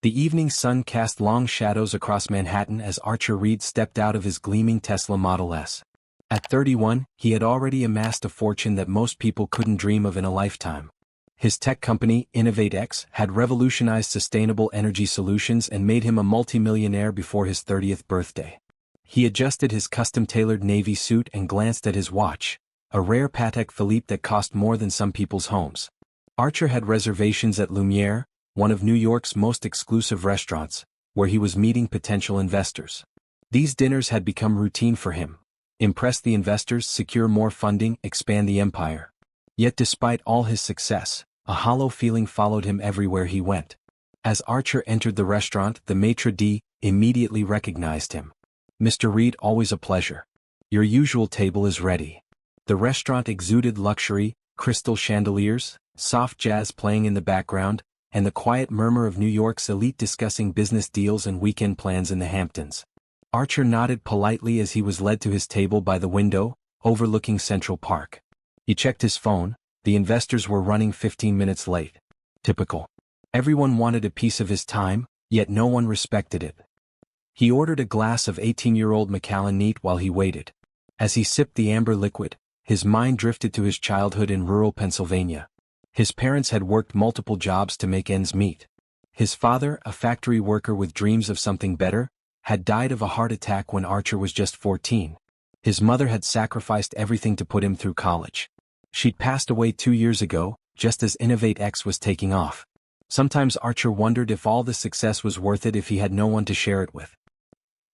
The evening sun cast long shadows across Manhattan as Archer Reed stepped out of his gleaming Tesla Model S. At 31, he had already amassed a fortune that most people couldn't dream of in a lifetime. His tech company, InnovateX, had revolutionized sustainable energy solutions and made him a multimillionaire before his 30th birthday. He adjusted his custom-tailored navy suit and glanced at his watch, a rare Patek Philippe that cost more than some people's homes. Archer had reservations at Lumiere, one of New York's most exclusive restaurants, where he was meeting potential investors. These dinners had become routine for him. Impress the investors, secure more funding, expand the empire. Yet despite all his success, a hollow feeling followed him everywhere he went. As Archer entered the restaurant, the maitre d' immediately recognized him. "Mr. Reed, always a pleasure. Your usual table is ready." The restaurant exuded luxury, crystal chandeliers, soft jazz playing in the background, and the quiet murmur of New York's elite discussing business deals and weekend plans in the Hamptons. Archer nodded politely as he was led to his table by the window, overlooking Central Park. He checked his phone. The investors were running 15 minutes late. Typical. Everyone wanted a piece of his time, yet no one respected it. He ordered a glass of 18-year-old Macallan Neat while he waited. As he sipped the amber liquid, his mind drifted to his childhood in rural Pennsylvania. His parents had worked multiple jobs to make ends meet. His father, a factory worker with dreams of something better, had died of a heart attack when Archer was just 14. His mother had sacrificed everything to put him through college. She'd passed away 2 years ago, just as InnovateX was taking off. Sometimes Archer wondered if all the success was worth it if he had no one to share it with.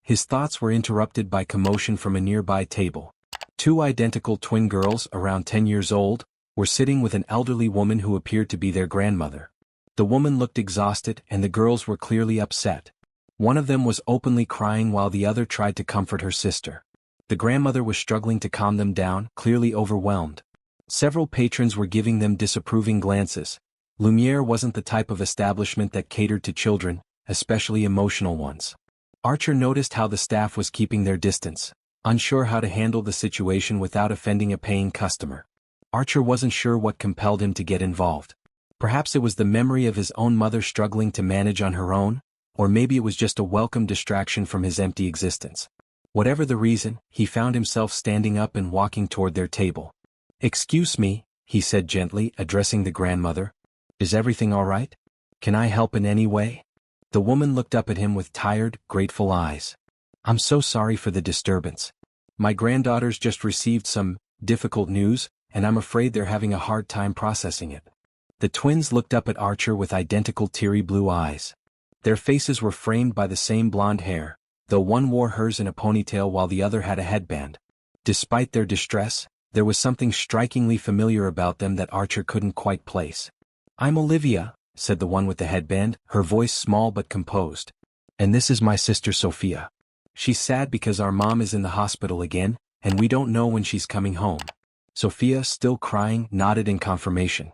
His thoughts were interrupted by commotion from a nearby table. 2 identical twin girls, around 10 years old, were sitting with an elderly woman who appeared to be their grandmother. The woman looked exhausted and the girls were clearly upset. One of them was openly crying while the other tried to comfort her sister. The grandmother was struggling to calm them down, clearly overwhelmed. Several patrons were giving them disapproving glances. Lumiere wasn't the type of establishment that catered to children, especially emotional ones. Archer noticed how the staff was keeping their distance, unsure how to handle the situation without offending a paying customer. Archer wasn't sure what compelled him to get involved. Perhaps it was the memory of his own mother struggling to manage on her own, or maybe it was just a welcome distraction from his empty existence. Whatever the reason, he found himself standing up and walking toward their table. "Excuse me," he said gently, addressing the grandmother. "Is everything all right? Can I help in any way?" The woman looked up at him with tired, grateful eyes. "I'm so sorry for the disturbance. My granddaughter's just received some difficult news, and I'm afraid they're having a hard time processing it." The twins looked up at Archer with identical teary blue eyes. Their faces were framed by the same blonde hair, though one wore hers in a ponytail while the other had a headband. Despite their distress, there was something strikingly familiar about them that Archer couldn't quite place. "I'm Olivia," said the one with the headband, her voice small but composed. "And this is my sister Sophia. She's sad because our mom is in the hospital again, and we don't know when she's coming home." Sophia, still crying, nodded in confirmation.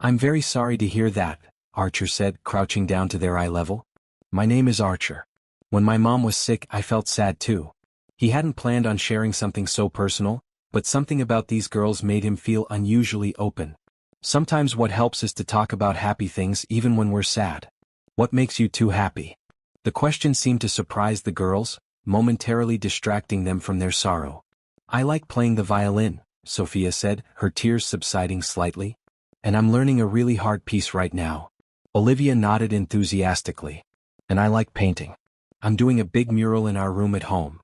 "I'm very sorry to hear that," Archer said, crouching down to their eye level. "My name is Archer. When my mom was sick, I felt sad too." He hadn't planned on sharing something so personal, but something about these girls made him feel unusually open. Sometimes what helps is to talk about happy things even when we're sad. "What makes you too happy?" The question seemed to surprise the girls, momentarily distracting them from their sorrow. "I like playing the violin," Sophia said, her tears subsiding slightly. "And I'm learning a really hard piece right now." Olivia nodded enthusiastically. "And I like painting. I'm doing a big mural in our room at home."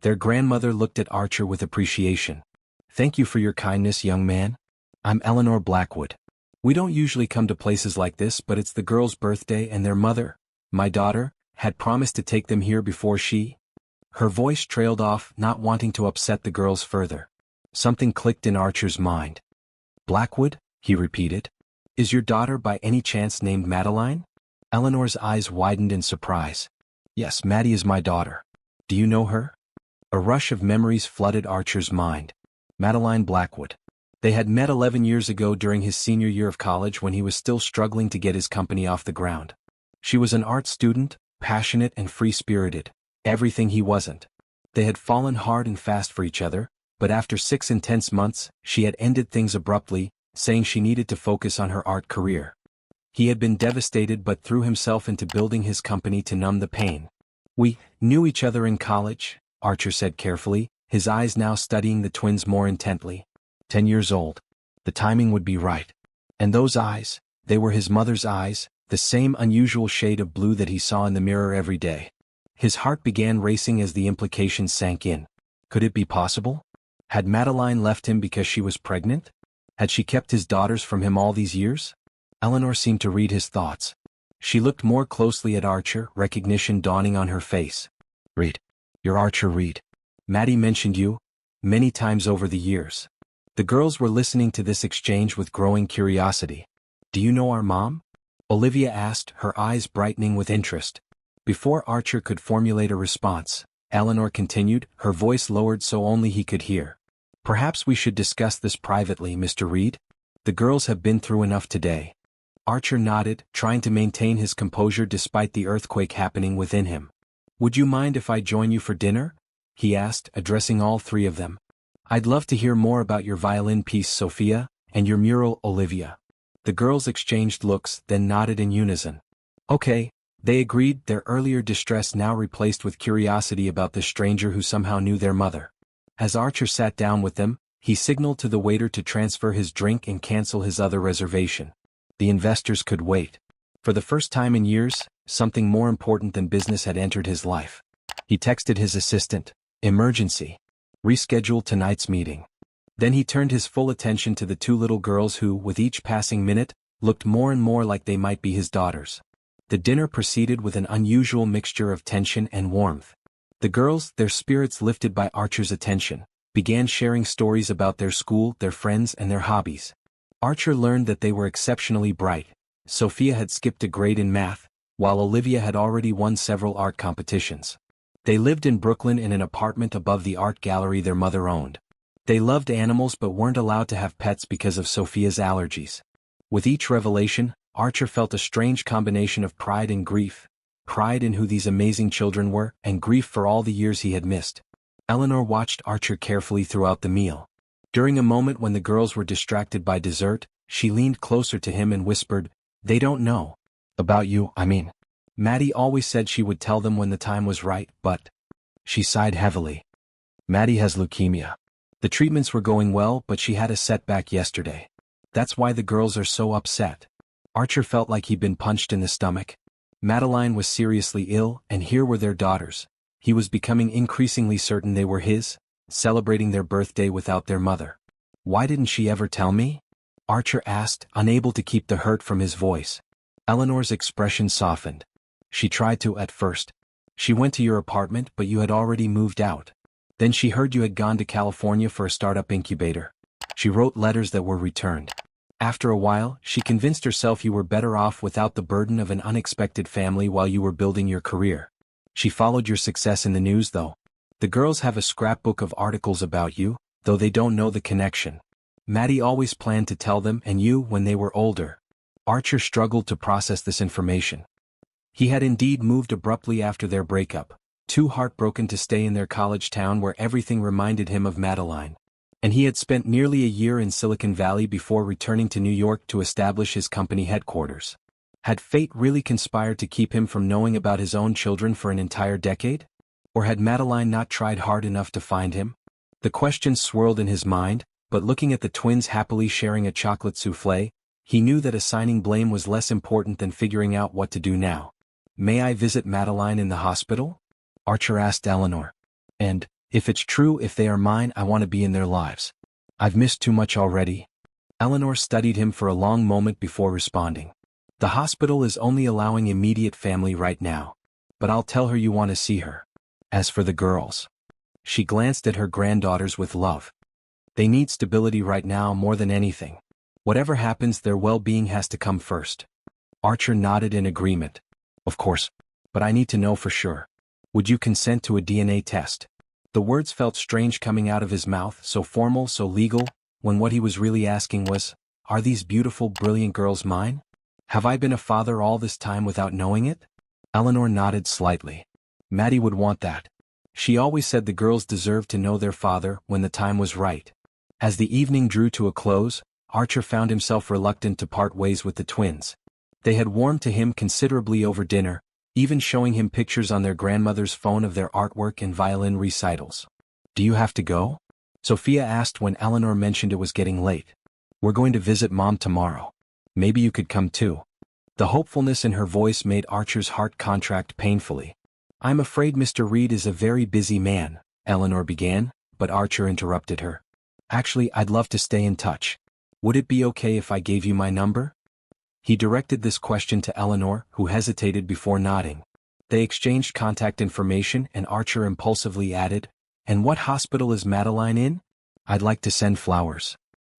Their grandmother looked at Archer with appreciation. "Thank you for your kindness, young man. I'm Eleanor Blackwood. We don't usually come to places like this, but it's the girls' birthday and their mother, my daughter, had promised to take them here before she—" Her voice trailed off, not wanting to upset the girls further. Something clicked in Archer's mind. "Blackwood?" he repeated. "Is your daughter by any chance named Madeline?" Eleanor's eyes widened in surprise. "Yes, Maddie is my daughter. Do you know her?" A rush of memories flooded Archer's mind. Madeline Blackwood. They had met 11 years ago during his senior year of college when he was still struggling to get his company off the ground. She was an art student, passionate and free-spirited, everything he wasn't. They had fallen hard and fast for each other, but after 6 intense months, she had ended things abruptly, saying she needed to focus on her art career. He had been devastated but threw himself into building his company to numb the pain. "We knew each other in college," Archer said carefully, his eyes now studying the twins more intently. 10 years old. The timing would be right. And those eyes, they were his mother's eyes, the same unusual shade of blue that he saw in the mirror every day. His heart began racing as the implications sank in. Could it be possible? Had Madeline left him because she was pregnant? Had she kept his daughters from him all these years? Eleanor seemed to read his thoughts. She looked more closely at Archer, recognition dawning on her face. "Reed. You're Archer Reed. Maddie mentioned you many times over the years." The girls were listening to this exchange with growing curiosity. "Do you know our mom?" Olivia asked, her eyes brightening with interest. Before Archer could formulate a response, Eleanor continued, her voice lowered so only he could hear. "Perhaps we should discuss this privately, Mr. Reed. The girls have been through enough today." Archer nodded, trying to maintain his composure despite the earthquake happening within him. "Would you mind if I join you for dinner?" he asked, addressing all three of them. "I'd love to hear more about your violin piece, Sophia, and your mural, Olivia." The girls exchanged looks, then nodded in unison. "Okay," they agreed, their earlier distress now replaced with curiosity about the stranger who somehow knew their mother. As Archer sat down with them, he signaled to the waiter to transfer his drink and cancel his other reservation. The investors could wait. For the first time in years, something more important than business had entered his life. He texted his assistant, "Emergency. Reschedule tonight's meeting." Then he turned his full attention to the two little girls who, with each passing minute, looked more and more like they might be his daughters. The dinner proceeded with an unusual mixture of tension and warmth. The girls, their spirits lifted by Archer's attention, began sharing stories about their school, their friends, and their hobbies. Archer learned that they were exceptionally bright. Sophia had skipped a grade in math, while Olivia had already won several art competitions. They lived in Brooklyn in an apartment above the art gallery their mother owned. They loved animals but weren't allowed to have pets because of Sophia's allergies. With each revelation, Archer felt a strange combination of pride and grief. Pride in who these amazing children were, and grief for all the years he had missed. Eleanor watched Archer carefully throughout the meal. During a moment when the girls were distracted by dessert, she leaned closer to him and whispered, "They don't know. About you, I mean. Maddie always said she would tell them when the time was right, but..." She sighed heavily. "Maddie has leukemia. The treatments were going well, but she had a setback yesterday. That's why the girls are so upset." Archer felt like he'd been punched in the stomach. Madeline was seriously ill, and here were their daughters. He was becoming increasingly certain they were his, celebrating their birthday without their mother. "Why didn't she ever tell me?" Archer asked, unable to keep the hurt from his voice. Eleanor's expression softened. "She tried to at first. She went to your apartment, but you had already moved out. Then she heard you had gone to California for a startup incubator. She wrote letters that were returned. After a while, she convinced herself you were better off without the burden of an unexpected family while you were building your career. She followed your success in the news though. The girls have a scrapbook of articles about you, though they don't know the connection. Maddie always planned to tell them and you when they were older." Archer struggled to process this information. He had indeed moved abruptly after their breakup, too heartbroken to stay in their college town where everything reminded him of Madeline. And he had spent nearly a year in Silicon Valley before returning to New York to establish his company headquarters. Had fate really conspired to keep him from knowing about his own children for an entire decade? Or had Madeline not tried hard enough to find him? The questions swirled in his mind, but looking at the twins happily sharing a chocolate souffle, he knew that assigning blame was less important than figuring out what to do now. "May I visit Madeline in the hospital?" Archer asked Eleanor. "And, if it's true, if they are mine, I want to be in their lives. I've missed too much already." Eleanor studied him for a long moment before responding. "The hospital is only allowing immediate family right now. But I'll tell her you want to see her. As for the girls..." She glanced at her granddaughters with love. "They need stability right now more than anything. Whatever happens, their well-being has to come first." Archer nodded in agreement. "Of course. But I need to know for sure. Would you consent to a DNA test?" The words felt strange coming out of his mouth, so formal, so legal, when what he was really asking was, "Are these beautiful, brilliant girls mine? Have I been a father all this time without knowing it?" Eleanor nodded slightly. Maddie would want that. She always said the girls deserved to know their father when the time was right. As the evening drew to a close, Archer found himself reluctant to part ways with the twins. They had warmed to him considerably over dinner, even showing him pictures on their grandmother's phone of their artwork and violin recitals. "Do you have to go?" Sophia asked when Eleanor mentioned it was getting late. "We're going to visit Mom tomorrow. Maybe you could come too." The hopefulness in her voice made Archer's heart contract painfully. "I'm afraid Mr. Reed is a very busy man," Eleanor began, but Archer interrupted her. "Actually, I'd love to stay in touch. Would it be okay if I gave you my number?" He directed this question to Eleanor, who hesitated before nodding. They exchanged contact information and Archer impulsively added, "And what hospital is Madeline in? I'd like to send flowers."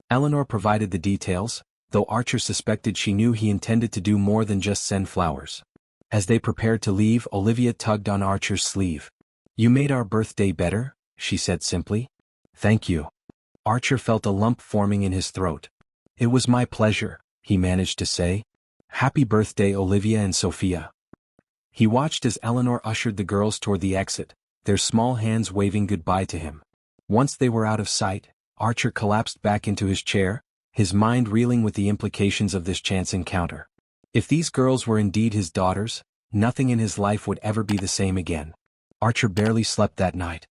Eleanor provided the details, though Archer suspected she knew he intended to do more than just send flowers. As they prepared to leave, Olivia tugged on Archer's sleeve. "You made our birthday better," she said simply. "Thank you." Archer felt a lump forming in his throat. "It was my pleasure," he managed to say. "Happy birthday, Olivia and Sophia." He watched as Eleanor ushered the girls toward the exit, their small hands waving goodbye to him. Once they were out of sight, Archer collapsed back into his chair, his mind reeling with the implications of this chance encounter. If these girls were indeed his daughters, nothing in his life would ever be the same again. Archer barely slept that night.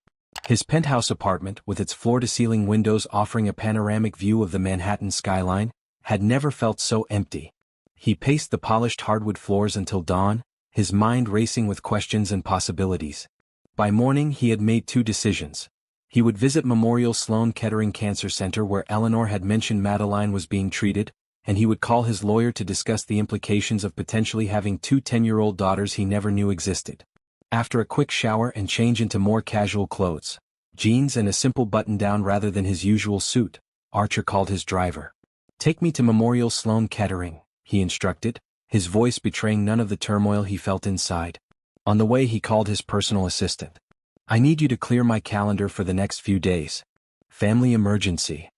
His penthouse apartment, with its floor-to-ceiling windows offering a panoramic view of the Manhattan skyline, had never felt so empty. He paced the polished hardwood floors until dawn, his mind racing with questions and possibilities. By morning he had made two decisions. He would visit Memorial Sloan Kettering Cancer Center where Eleanor had mentioned Madeline was being treated, and he would call his lawyer to discuss the implications of potentially having two 10-year-old daughters he never knew existed. After a quick shower and change into more casual clothes, jeans and a simple button-down rather than his usual suit, Archer called his driver. "Take me to Memorial Sloan Kettering," he instructed, his voice betraying none of the turmoil he felt inside. On the way he called his personal assistant. "I need you to clear my calendar for the next few days. Family emergency."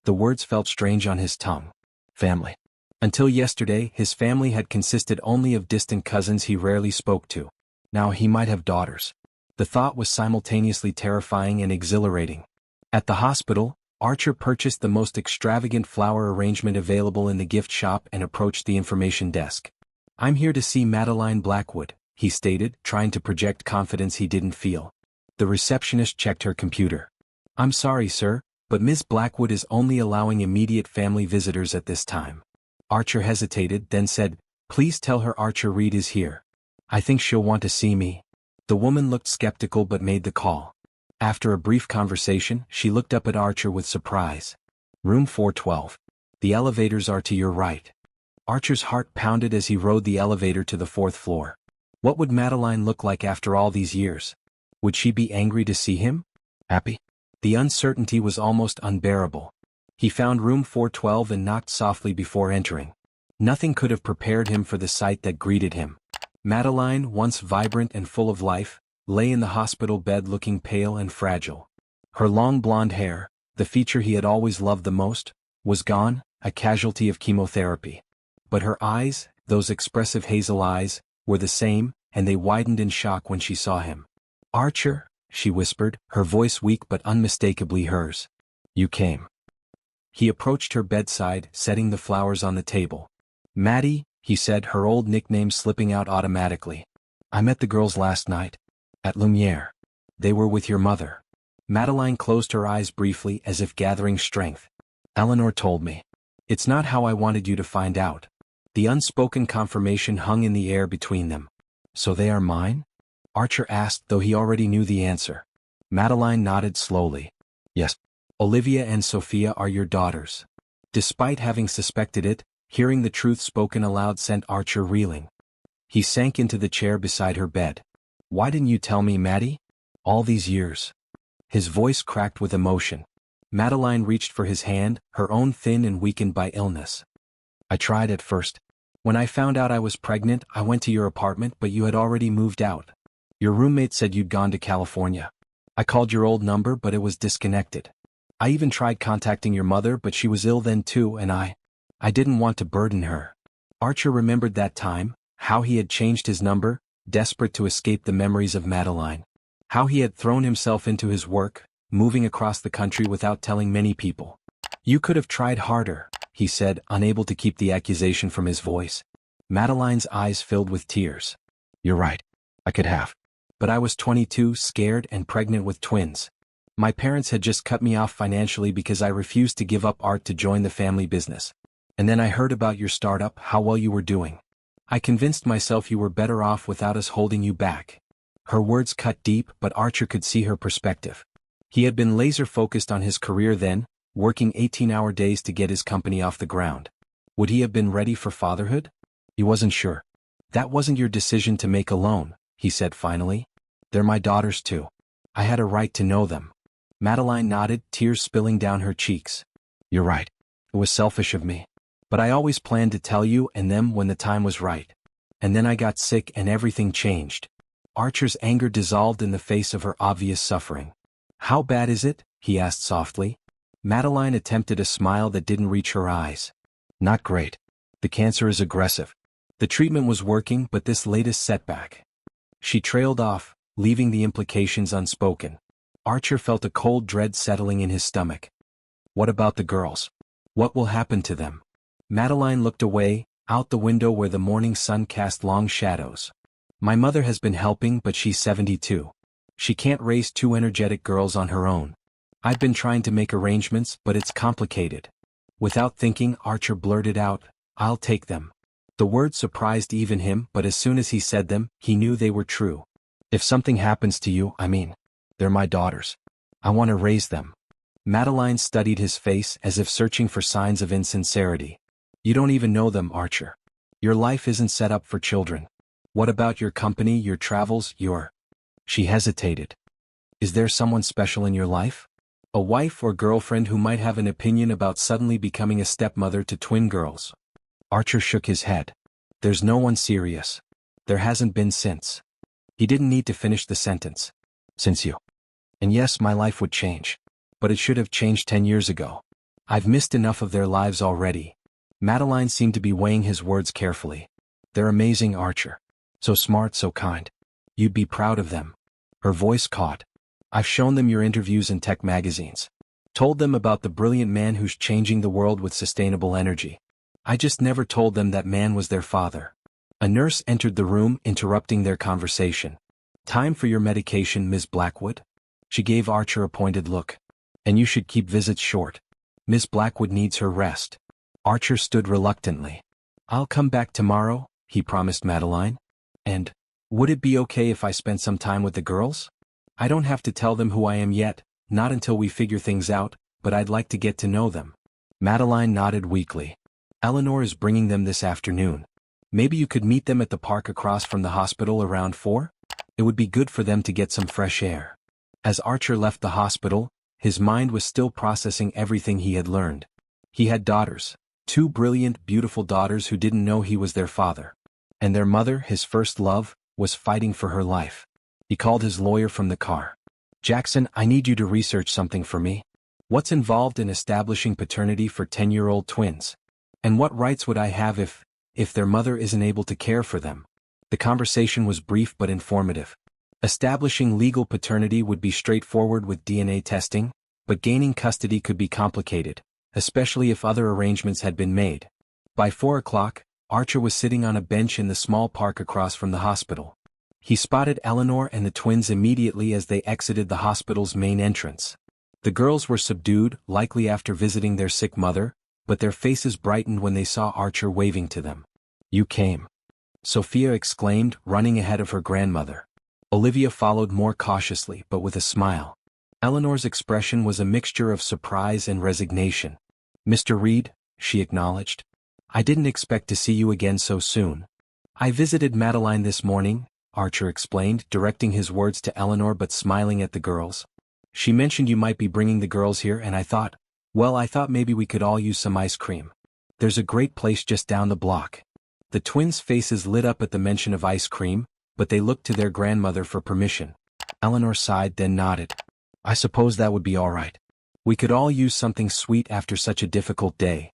The words felt strange on his tongue. Family. Until yesterday, his family had consisted only of distant cousins he rarely spoke to. Now he might have daughters. The thought was simultaneously terrifying and exhilarating. At the hospital, Archer purchased the most extravagant flower arrangement available in the gift shop and approached the information desk. "I'm here to see Madeline Blackwood," he stated, trying to project confidence he didn't feel. The receptionist checked her computer. "I'm sorry, sir, but Ms. Blackwood is only allowing immediate family visitors at this time." Archer hesitated, then said, "Please tell her Archer Reed is here. I think she'll want to see me." The woman looked skeptical but made the call. After a brief conversation, she looked up at Archer with surprise. "Room 412. The elevators are to your right." Archer's heart pounded as he rode the elevator to the fourth floor. What would Madeline look like after all these years? Would she be angry to see him? Happy? The uncertainty was almost unbearable. He found room 412 and knocked softly before entering. Nothing could have prepared him for the sight that greeted him. Madeline, once vibrant and full of life, lay in the hospital bed looking pale and fragile. Her long blonde hair, the feature he had always loved the most, was gone, a casualty of chemotherapy. But her eyes, those expressive hazel eyes, were the same, and they widened in shock when she saw him. "Archer," she whispered, her voice weak but unmistakably hers. "You came." He approached her bedside, setting the flowers on the table. "Maddie," he said, her old nickname slipping out automatically. "I met the girls last night. At Lumiere. They were with your mother." Madeline closed her eyes briefly as if gathering strength. "Eleanor told me. It's not how I wanted you to find out." The unspoken confirmation hung in the air between them. "So they are mine?" Archer asked, though he already knew the answer. Madeline nodded slowly. "Yes. Olivia and Sophia are your daughters." Despite having suspected it, hearing the truth spoken aloud sent Archer reeling. He sank into the chair beside her bed. "Why didn't you tell me, Maddie? All these years." His voice cracked with emotion. Madeline reached for his hand, her own thin and weakened by illness. "I tried at first. When I found out I was pregnant, I went to your apartment, but you had already moved out. Your roommate said you'd gone to California. I called your old number, but it was disconnected. I even tried contacting your mother, but she was ill then too, and I didn't want to burden her." Archer remembered that time, how he had changed his number, desperate to escape the memories of Madeline. How he had thrown himself into his work, moving across the country without telling many people. "You could have tried harder," he said, unable to keep the accusation from his voice. Madeline's eyes filled with tears. You're right. I could have. But I was 22, scared and pregnant with twins. My parents had just cut me off financially because I refused to give up art to join the family business. And then I heard about your startup, how well you were doing. I convinced myself you were better off without us holding you back. Her words cut deep, but Archer could see her perspective. He had been laser-focused on his career then, working 18-hour days to get his company off the ground. Would he have been ready for fatherhood? He wasn't sure. That wasn't your decision to make alone, he said finally. They're my daughters too. I had a right to know them. Madeline nodded, tears spilling down her cheeks. You're right. It was selfish of me. But I always planned to tell you and them when the time was right. And then I got sick and everything changed. Archer's anger dissolved in the face of her obvious suffering. How bad is it? He asked softly. Madeline attempted a smile that didn't reach her eyes. Not great. The cancer is aggressive. The treatment was working, but this latest setback. She trailed off, leaving the implications unspoken. Archer felt a cold dread settling in his stomach. What about the girls? What will happen to them? Madeline looked away, out the window where the morning sun cast long shadows. My mother has been helping, but she's 72. She can't raise two energetic girls on her own. I've been trying to make arrangements, but it's complicated. Without thinking, Archer blurted out, I'll take them. The words surprised even him, but as soon as he said them, he knew they were true. If something happens to you, they're my daughters. I want to raise them. Madeline studied his face as if searching for signs of insincerity. You don't even know them, Archer. Your life isn't set up for children. What about your company, your travels, your... She hesitated. Is there someone special in your life? A wife or girlfriend who might have an opinion about suddenly becoming a stepmother to twin girls? Archer shook his head. There's no one serious. There hasn't been since. He didn't need to finish the sentence. Since you. And yes, my life would change. But it should have changed 10 years ago. I've missed enough of their lives already. Madeline seemed to be weighing his words carefully. They're amazing, Archer. So smart, so kind. You'd be proud of them. Her voice caught. I've shown them your interviews in tech magazines. Told them about the brilliant man who's changing the world with sustainable energy. I just never told them that man was their father. A nurse entered the room, interrupting their conversation. Time for your medication, Miss Blackwood? She gave Archer a pointed look. And you should keep visits short. Miss Blackwood needs her rest. Archer stood reluctantly. I'll come back tomorrow, he promised Madeline. And, would it be okay if I spent some time with the girls? I don't have to tell them who I am yet, not until we figure things out, but I'd like to get to know them. Madeline nodded weakly. Eleanor is bringing them this afternoon. Maybe you could meet them at the park across from the hospital around 4? It would be good for them to get some fresh air. As Archer left the hospital, his mind was still processing everything he had learned. He had daughters, 2 brilliant, beautiful daughters who didn't know he was their father. And their mother, his first love, was fighting for her life. He called his lawyer from the car. Jackson, I need you to research something for me. What's involved in establishing paternity for 10-year-old twins? And what rights would I have if their mother isn't able to care for them? The conversation was brief but informative. Establishing legal paternity would be straightforward with DNA testing, but gaining custody could be complicated, especially if other arrangements had been made. By 4 o'clock, Archer was sitting on a bench in the small park across from the hospital. He spotted Eleanor and the twins immediately as they exited the hospital's main entrance. The girls were subdued, likely after visiting their sick mother, but their faces brightened when they saw Archer waving to them. You came. Sophia exclaimed, running ahead of her grandmother. Olivia followed more cautiously but with a smile. Eleanor's expression was a mixture of surprise and resignation. Mr. Reed, she acknowledged. I didn't expect to see you again so soon. I visited Madeline this morning, Archer explained, directing his words to Eleanor but smiling at the girls. She mentioned you might be bringing the girls here and I thought maybe we could all use some ice cream. There's a great place just down the block. The twins' faces lit up at the mention of ice cream, but they looked to their grandmother for permission. Eleanor sighed then nodded. I suppose that would be all right. We could all use something sweet after such a difficult day.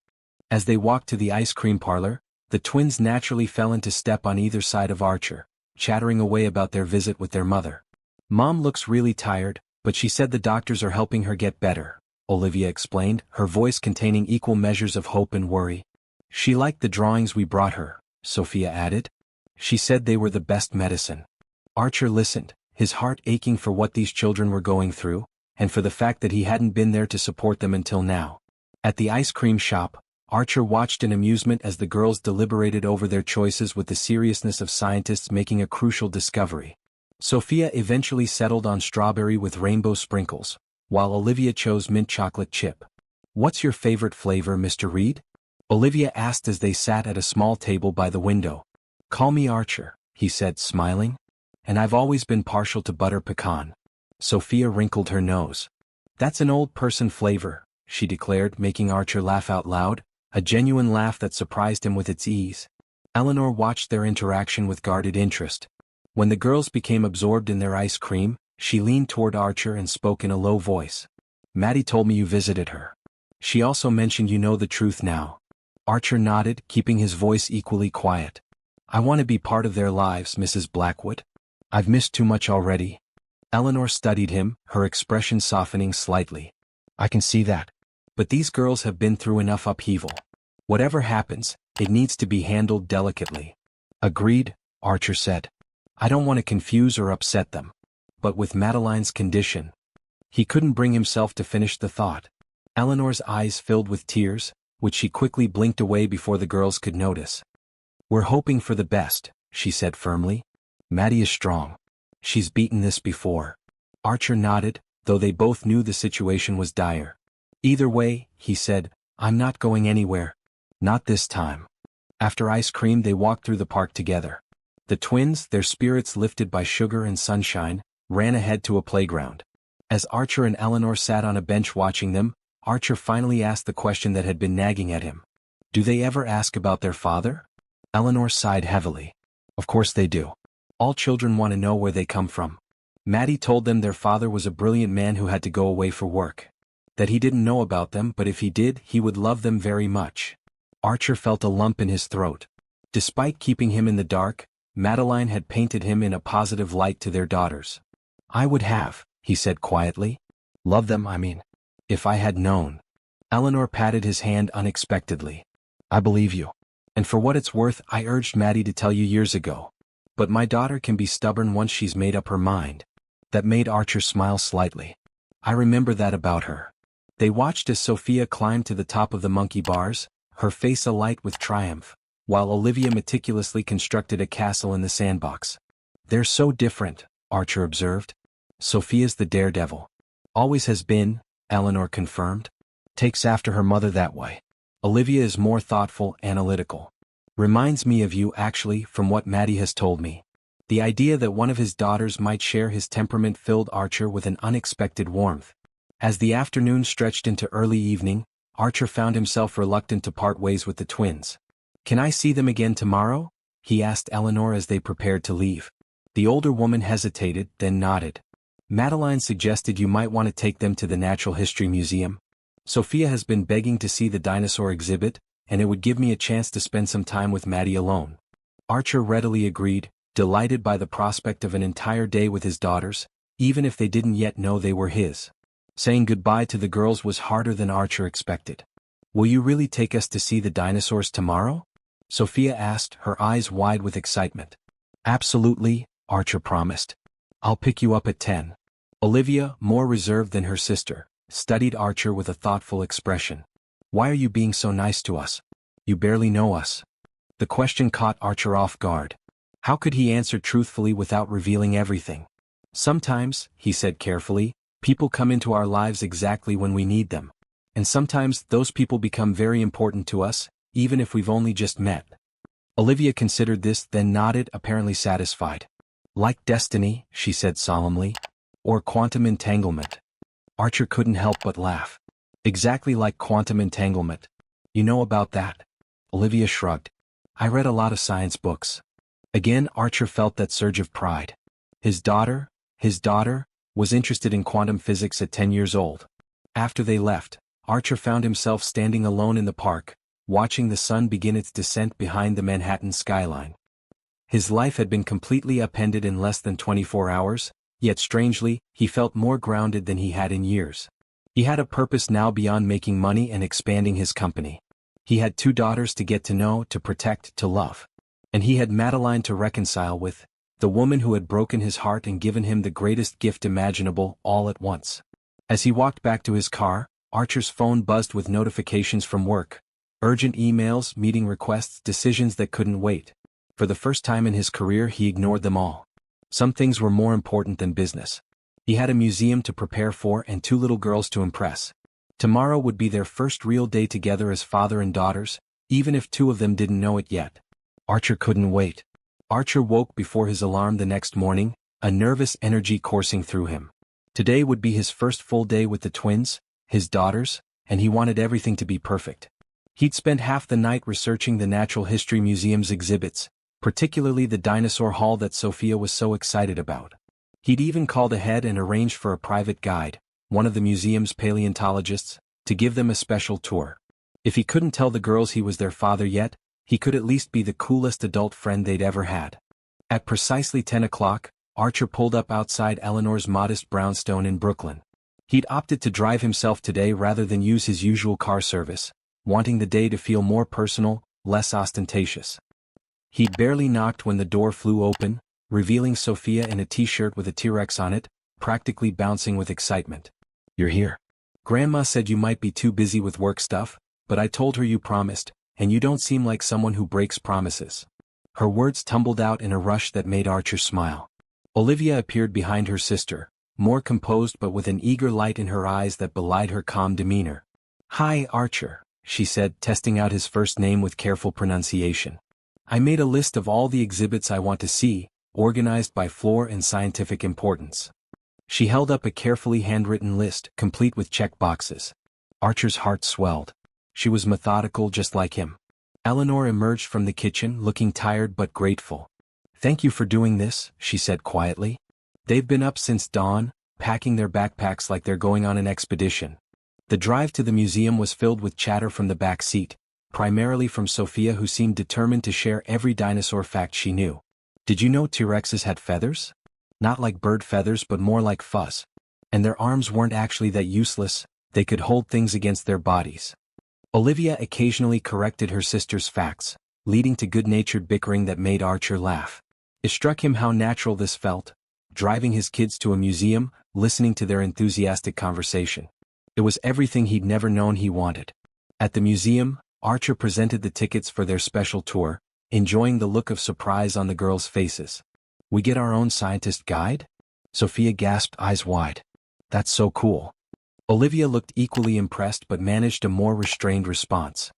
As they walked to the ice cream parlor, the twins naturally fell into step on either side of Archer, chattering away about their visit with their mother. Mom looks really tired, but she said the doctors are helping her get better, Olivia explained, her voice containing equal measures of hope and worry. She liked the drawings we brought her, Sophia added. She said they were the best medicine. Archer listened, his heart aching for what these children were going through, and for the fact that he hadn't been there to support them until now. At the ice cream shop, Archer watched in amusement as the girls deliberated over their choices with the seriousness of scientists making a crucial discovery. Sophia eventually settled on strawberry with rainbow sprinkles, while Olivia chose mint chocolate chip. "What's your favorite flavor, Mr. Reed?" Olivia asked as they sat at a small table by the window. "Call me Archer," he said, smiling. "And I've always been partial to butter pecan." Sophia wrinkled her nose. "That's an old person flavor," she declared, making Archer laugh out loud, a genuine laugh that surprised him with its ease. Eleanor watched their interaction with guarded interest. When the girls became absorbed in their ice cream, she leaned toward Archer and spoke in a low voice. "Maddie told me you visited her. She also mentioned you know the truth now." Archer nodded, keeping his voice equally quiet. "I want to be part of their lives, Mrs. Blackwood. I've missed too much already." Eleanor studied him, her expression softening slightly. "I can see that. But these girls have been through enough upheaval. Whatever happens, it needs to be handled delicately." "Agreed," Archer said. "I don't want to confuse or upset them. But with Madeline's condition..." He couldn't bring himself to finish the thought. Eleanor's eyes filled with tears, which she quickly blinked away before the girls could notice. "We're hoping for the best," she said firmly. "Maddie is strong. She's beaten this before." Archer nodded, though they both knew the situation was dire. "Either way," he said, "I'm not going anywhere. Not this time." After ice cream they walked through the park together. The twins, their spirits lifted by sugar and sunshine, ran ahead to a playground. As Archer and Eleanor sat on a bench watching them, Archer finally asked the question that had been nagging at him. "Do they ever ask about their father?" Eleanor sighed heavily. "Of course they do. All children want to know where they come from." Maddie told them their father was a brilliant man who had to go away for work. That he didn't know about them, but if he did, he would love them very much. Archer felt a lump in his throat. Despite keeping him in the dark, Madeline had painted him in a positive light to their daughters. "I would have," he said quietly. "Love them, I mean. If I had known." Eleanor patted his hand unexpectedly. "I believe you. And for what it's worth, I urged Maddie to tell you years ago. But my daughter can be stubborn once she's made up her mind." That made Archer smile slightly. "I remember that about her." They watched as Sophia climbed to the top of the monkey bars, her face alight with triumph, while Olivia meticulously constructed a castle in the sandbox. "They're so different," Archer observed. "Sophia's the daredevil." "Always has been," Eleanor confirmed. "Takes after her mother that way. Olivia is more thoughtful, analytical. Reminds me of you actually, from what Maddie has told me." The idea that one of his daughters might share his temperament filled Archer with an unexpected warmth. As the afternoon stretched into early evening, Archer found himself reluctant to part ways with the twins. "Can I see them again tomorrow?" he asked Eleanor as they prepared to leave. The older woman hesitated, then nodded. "Madeline suggested you might want to take them to the Natural History Museum. Sophia has been begging to see the dinosaur exhibit, and it would give me a chance to spend some time with Maddie alone." Archer readily agreed, delighted by the prospect of an entire day with his daughters, even if they didn't yet know they were his. Saying goodbye to the girls was harder than Archer expected. "Will you really take us to see the dinosaurs tomorrow?" Sophia asked, her eyes wide with excitement. "Absolutely," Archer promised. "I'll pick you up at 10. Olivia, more reserved than her sister, studied Archer with a thoughtful expression. "Why are you being so nice to us? You barely know us." The question caught Archer off guard. How could he answer truthfully without revealing everything? "Sometimes," he said carefully, "people come into our lives exactly when we need them. And sometimes those people become very important to us, even if we've only just met." Olivia considered this, then nodded, apparently satisfied. "Like destiny," she said solemnly. "Or quantum entanglement." Archer couldn't help but laugh. "Exactly like quantum entanglement. You know about that?" Olivia shrugged. "I read a lot of science books." Again Archer felt that surge of pride. His daughter, was interested in quantum physics at 10 years old. After they left, Archer found himself standing alone in the park, watching the sun begin its descent behind the Manhattan skyline. His life had been completely upended in less than 24 hours, yet strangely, he felt more grounded than he had in years. He had a purpose now beyond making money and expanding his company. He had 2 daughters to get to know, to protect, to love. And he had Madeline to reconcile with, the woman who had broken his heart and given him the greatest gift imaginable, all at once. As he walked back to his car, Archer's phone buzzed with notifications from work. Urgent emails, meeting requests, decisions that couldn't wait. For the first time in his career he ignored them all. Some things were more important than business. He had a museum to prepare for and 2 little girls to impress. Tomorrow would be their first real day together as father and daughters, even if 2 of them didn't know it yet. Archer couldn't wait. Archer woke before his alarm the next morning, a nervous energy coursing through him. Today would be his first full day with the twins, his daughters, and he wanted everything to be perfect. He'd spent half the night researching the Natural History Museum's exhibits, particularly the dinosaur hall that Sophia was so excited about. He'd even called ahead and arranged for a private guide, one of the museum's paleontologists, to give them a special tour. If he couldn't tell the girls he was their father yet, he could at least be the coolest adult friend they'd ever had. At precisely 10 o'clock, Archer pulled up outside Eleanor's modest brownstone in Brooklyn. He'd opted to drive himself today rather than use his usual car service, wanting the day to feel more personal, less ostentatious. He'd barely knocked when the door flew open, revealing Sophia in a t-shirt with a T-Rex on it, practically bouncing with excitement. "You're here. Grandma said you might be too busy with work stuff, but I told her you promised, and you don't seem like someone who breaks promises." Her words tumbled out in a rush that made Archer smile. Olivia appeared behind her sister, more composed but with an eager light in her eyes that belied her calm demeanor. "Hi, Archer," she said, testing out his first name with careful pronunciation. "I made a list of all the exhibits I want to see, organized by floor and scientific importance." She held up a carefully handwritten list, complete with check boxes. Archer's heart swelled. She was methodical just like him. Eleanor emerged from the kitchen looking tired but grateful. "Thank you for doing this," she said quietly. They've been up since dawn, packing their backpacks like they're going on an expedition. The drive to the museum was filled with chatter from the back seat, primarily from Sophia, who seemed determined to share every dinosaur fact she knew. "Did you know T-Rexes had feathers? Not like bird feathers but more like fuzz. And their arms weren't actually that useless, they could hold things against their bodies." Olivia occasionally corrected her sister's facts, leading to good-natured bickering that made Archer laugh. It struck him how natural this felt, driving his kids to a museum, listening to their enthusiastic conversation. It was everything he'd never known he wanted. At the museum, Archer presented the tickets for their special tour, enjoying the look of surprise on the girls' faces. "We get our own scientist guide?" Sophia gasped, eyes wide. "That's so cool." Olivia looked equally impressed but managed a more restrained response.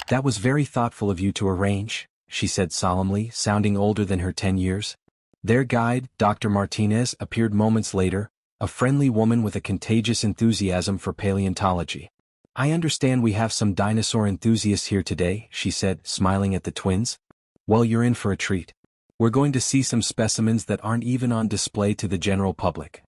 "That was very thoughtful of you to arrange," she said solemnly, sounding older than her 10 years. Their guide, Dr. Martinez, appeared moments later, a friendly woman with a contagious enthusiasm for paleontology. "I understand we have some dinosaur enthusiasts here today," she said, smiling at the twins. "Well, you're in for a treat. We're going to see some specimens that aren't even on display to the general public."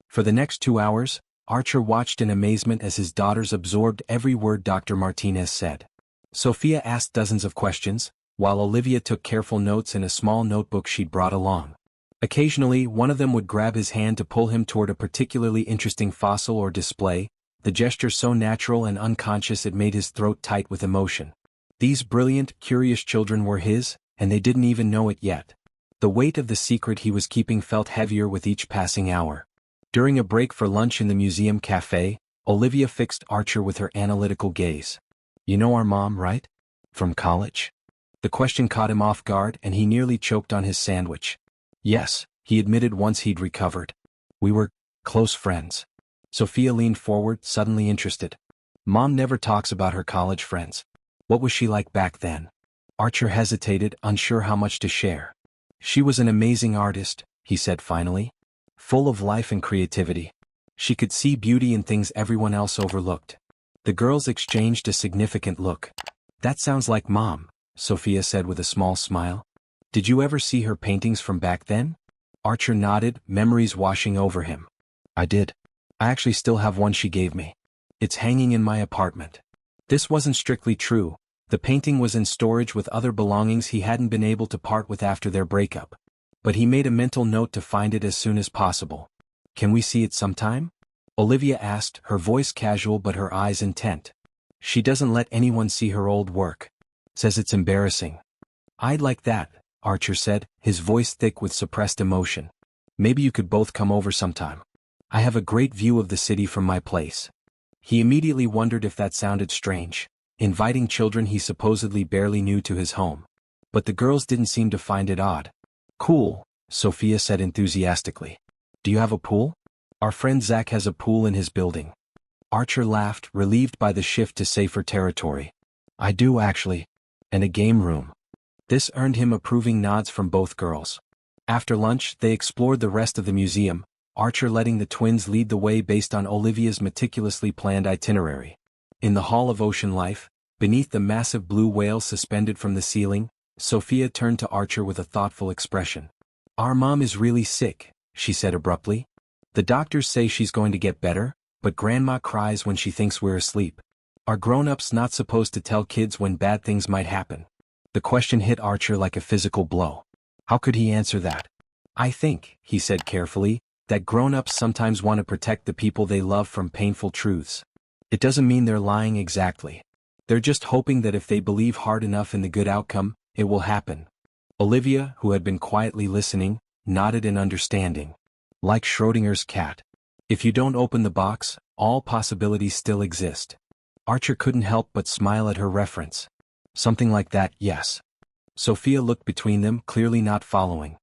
For the next 2 hours, Archer watched in amazement as his daughters absorbed every word Dr. Martinez said. Sophia asked dozens of questions, while Olivia took careful notes in a small notebook she'd brought along. Occasionally, one of them would grab his hand to pull him toward a particularly interesting fossil or display, the gesture so natural and unconscious it made his throat tight with emotion. These brilliant, curious children were his, and they didn't even know it yet. The weight of the secret he was keeping felt heavier with each passing hour. During a break for lunch in the museum cafe, Olivia fixed Archer with her analytical gaze. "You know our mom, right? From college?" The question caught him off guard and he nearly choked on his sandwich. "Yes," he admitted once he'd recovered. "We were close friends." Sophia leaned forward, suddenly interested. "Mom never talks about her college friends. What was she like back then?" Archer hesitated, unsure how much to share. "She was an amazing artist," he said finally. "Full of life and creativity. She could see beauty in things everyone else overlooked." The girls exchanged a significant look. "That sounds like Mom," Sophia said with a small smile. "Did you ever see her paintings from back then?" Archer nodded, memories washing over him. "I did. I actually still have one she gave me. It's hanging in my apartment." This wasn't strictly true. The painting was in storage with other belongings he hadn't been able to part with after their breakup. But he made a mental note to find it as soon as possible. "Can we see it sometime?" Olivia asked, her voice casual but her eyes intent. "She doesn't let anyone see her old work. Says it's embarrassing." "I'd like that," Archer said, his voice thick with suppressed emotion. Maybe you could both come over sometime. I have a great view of the city from my place. He immediately wondered if that sounded strange, inviting children he supposedly barely knew to his home. But the girls didn't seem to find it odd. Cool, Sophia said enthusiastically. Do you have a pool? Our friend Zach has a pool in his building. Archer laughed, relieved by the shift to safer territory. I do actually. And a game room. This earned him approving nods from both girls. After lunch, they explored the rest of the museum, Archer letting the twins lead the way based on Olivia's meticulously planned itinerary. In the Hall of Ocean Life, beneath the massive blue whale suspended from the ceiling, Sophia turned to Archer with a thoughtful expression. Our mom is really sick, she said abruptly. The doctors say she's going to get better, but Grandma cries when she thinks we're asleep. Are grown-ups not supposed to tell kids when bad things might happen? The question hit Archer like a physical blow. How could he answer that? I think, he said carefully, that grown-ups sometimes want to protect the people they love from painful truths. It doesn't mean they're lying exactly. They're just hoping that if they believe hard enough in the good outcome, it will happen. Olivia, who had been quietly listening, nodded in understanding. Like Schrödinger's cat. If you don't open the box, all possibilities still exist. Archer couldn't help but smile at her reference. Something like that, yes. Sophia looked between them, clearly not following.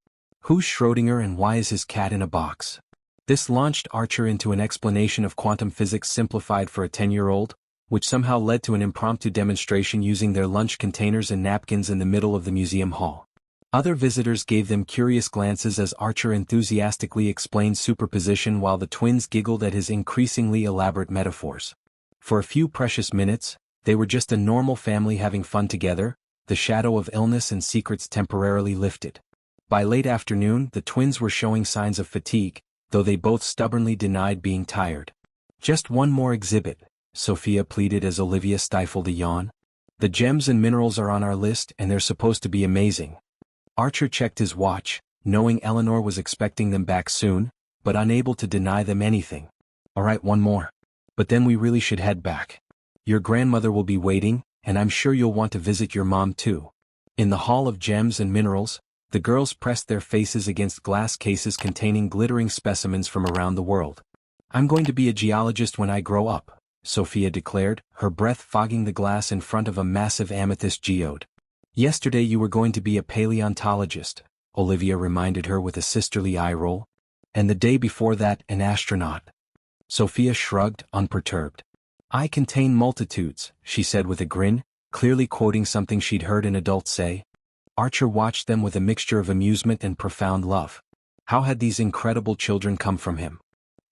Who's Schrödinger and why is his cat in a box? This launched Archer into an explanation of quantum physics simplified for a 10-year-old, which somehow led to an impromptu demonstration using their lunch containers and napkins in the middle of the museum hall. Other visitors gave them curious glances as Archer enthusiastically explained superposition while the twins giggled at his increasingly elaborate metaphors. For a few precious minutes, they were just a normal family having fun together, the shadow of illness and secrets temporarily lifted. By late afternoon, the twins were showing signs of fatigue, though they both stubbornly denied being tired. Just one more exhibit, Sophia pleaded as Olivia stifled a yawn. The gems and minerals are on our list and they're supposed to be amazing. Archer checked his watch, knowing Eleanor was expecting them back soon, but unable to deny them anything. All right, one more. But then we really should head back. Your grandmother will be waiting, and I'm sure you'll want to visit your mom too. In the Hall of Gems and Minerals, the girls pressed their faces against glass cases containing glittering specimens from around the world. I'm going to be a geologist when I grow up, Sophia declared, her breath fogging the glass in front of a massive amethyst geode. Yesterday you were going to be a paleontologist, Olivia reminded her with a sisterly eye roll. And the day before that, an astronaut. Sophia shrugged, unperturbed. I contain multitudes, she said with a grin, clearly quoting something she'd heard an adult say. Archer watched them with a mixture of amusement and profound love. How had these incredible children come from him?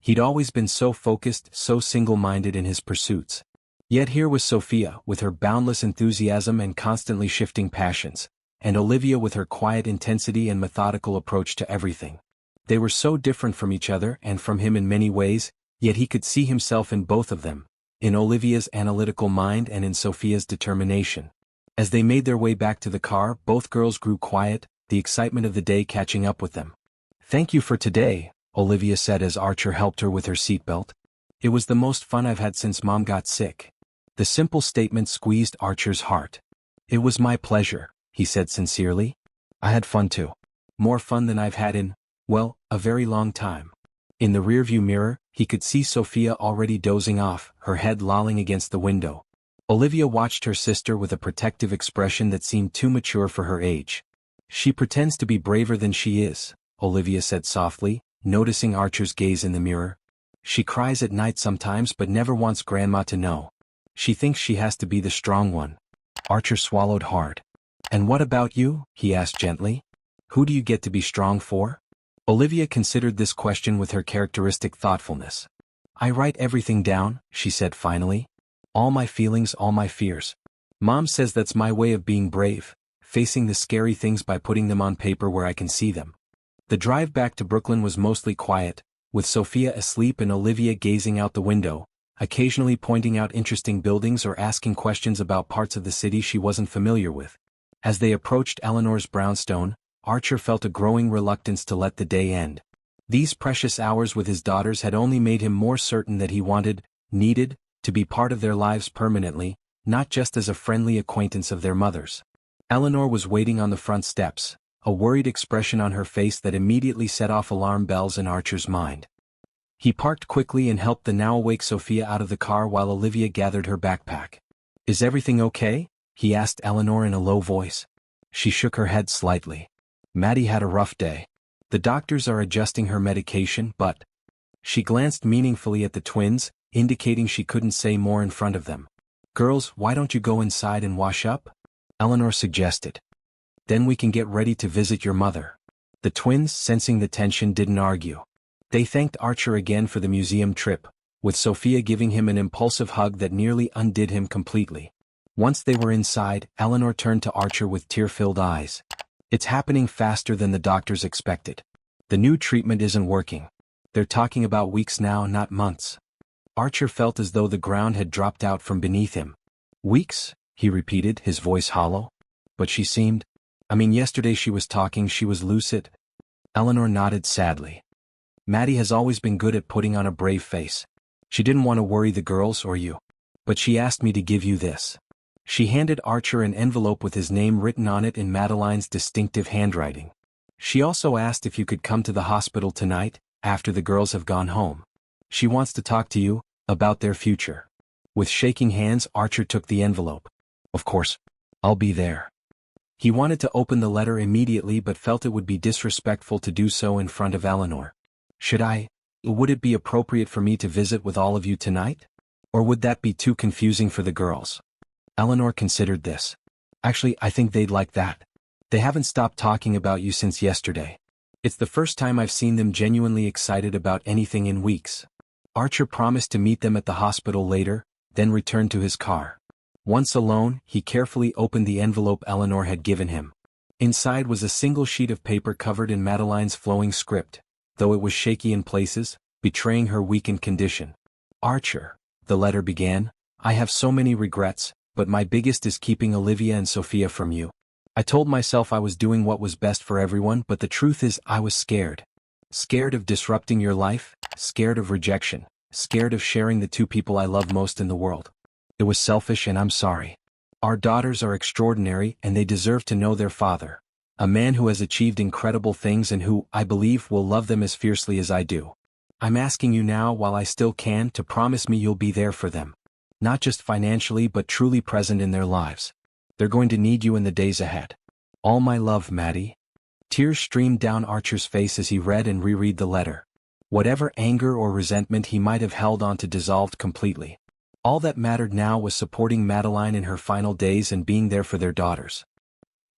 He'd always been so focused, so single-minded in his pursuits. Yet here was Sophia, with her boundless enthusiasm and constantly shifting passions, and Olivia with her quiet intensity and methodical approach to everything. They were so different from each other and from him in many ways, yet he could see himself in both of them, in Olivia's analytical mind and in Sophia's determination. As they made their way back to the car, both girls grew quiet, the excitement of the day catching up with them. Thank you for today, Olivia said as Archer helped her with her seatbelt. It was the most fun I've had since Mom got sick. The simple statement squeezed Archer's heart. It was my pleasure, he said sincerely. I had fun too. More fun than I've had in, well, a very long time. In the rearview mirror, he could see Sophia already dozing off, her head lolling against the window. Olivia watched her sister with a protective expression that seemed too mature for her age. She pretends to be braver than she is, Olivia said softly, noticing Archer's gaze in the mirror. She cries at night sometimes but never wants Grandma to know. She thinks she has to be the strong one. Archer swallowed hard. And what about you? He asked gently. Who do you get to be strong for? Olivia considered this question with her characteristic thoughtfulness. I write everything down, she said finally. All my feelings, all my fears. Mom says that's my way of being brave, facing the scary things by putting them on paper where I can see them. The drive back to Brooklyn was mostly quiet, with Sophia asleep and Olivia gazing out the window, occasionally pointing out interesting buildings or asking questions about parts of the city she wasn't familiar with. As they approached Eleanor's brownstone, Archer felt a growing reluctance to let the day end. These precious hours with his daughters had only made him more certain that he needed, to be part of their lives permanently, not just as a friendly acquaintance of their mother's. Eleanor was waiting on the front steps, a worried expression on her face that immediately set off alarm bells in Archer's mind. He parked quickly and helped the now-awake Sophia out of the car while Olivia gathered her backpack. "Is everything okay?" he asked Eleanor in a low voice. She shook her head slightly. "Maddie had a rough day. The doctors are adjusting her medication, but—" She glanced meaningfully at the twins, indicating she couldn't say more in front of them. "Girls, why don't you go inside and wash up?" Eleanor suggested. "Then we can get ready to visit your mother." The twins, sensing the tension, didn't argue. They thanked Archer again for the museum trip, with Sophia giving him an impulsive hug that nearly undid him completely. Once they were inside, Eleanor turned to Archer with tear-filled eyes. "It's happening faster than the doctors expected. The new treatment isn't working. They're talking about weeks now, not months." Archer felt as though the ground had dropped out from beneath him. "Weeks?" he repeated, his voice hollow. "But she seemed— yesterday she was talking, she was lucid." Eleanor nodded sadly. "Maddie has always been good at putting on a brave face. She didn't want to worry the girls or you. But she asked me to give you this." She handed Archer an envelope with his name written on it in Madeline's distinctive handwriting. "She also asked if you could come to the hospital tonight, after the girls have gone home. She wants to talk to you about their future." With shaking hands, Archer took the envelope. "Of course. I'll be there." He wanted to open the letter immediately but felt it would be disrespectful to do so in front of Eleanor. Would it be appropriate for me to visit with all of you tonight? Or would that be too confusing for the girls?" Eleanor considered this. "Actually, I think they'd like that. They haven't stopped talking about you since yesterday. It's the first time I've seen them genuinely excited about anything in weeks." Archer promised to meet them at the hospital later, then returned to his car. Once alone, he carefully opened the envelope Eleanor had given him. Inside was a single sheet of paper covered in Madeline's flowing script, though it was shaky in places, betraying her weakened condition. "Archer," the letter began, "I have so many regrets, but my biggest is keeping Olivia and Sophia from you. I told myself I was doing what was best for everyone, but the truth is I was scared. Scared of disrupting your life, scared of rejection, scared of sharing the two people I love most in the world. It was selfish and I'm sorry. Our daughters are extraordinary and they deserve to know their father. A man who has achieved incredible things and who, I believe, will love them as fiercely as I do. I'm asking you now, while I still can, to promise me you'll be there for them. Not just financially but truly present in their lives. They're going to need you in the days ahead. All my love, Maddie." Tears streamed down Archer's face as he read and reread the letter. Whatever anger or resentment he might have held on to dissolved completely. All that mattered now was supporting Madeline in her final days and being there for their daughters.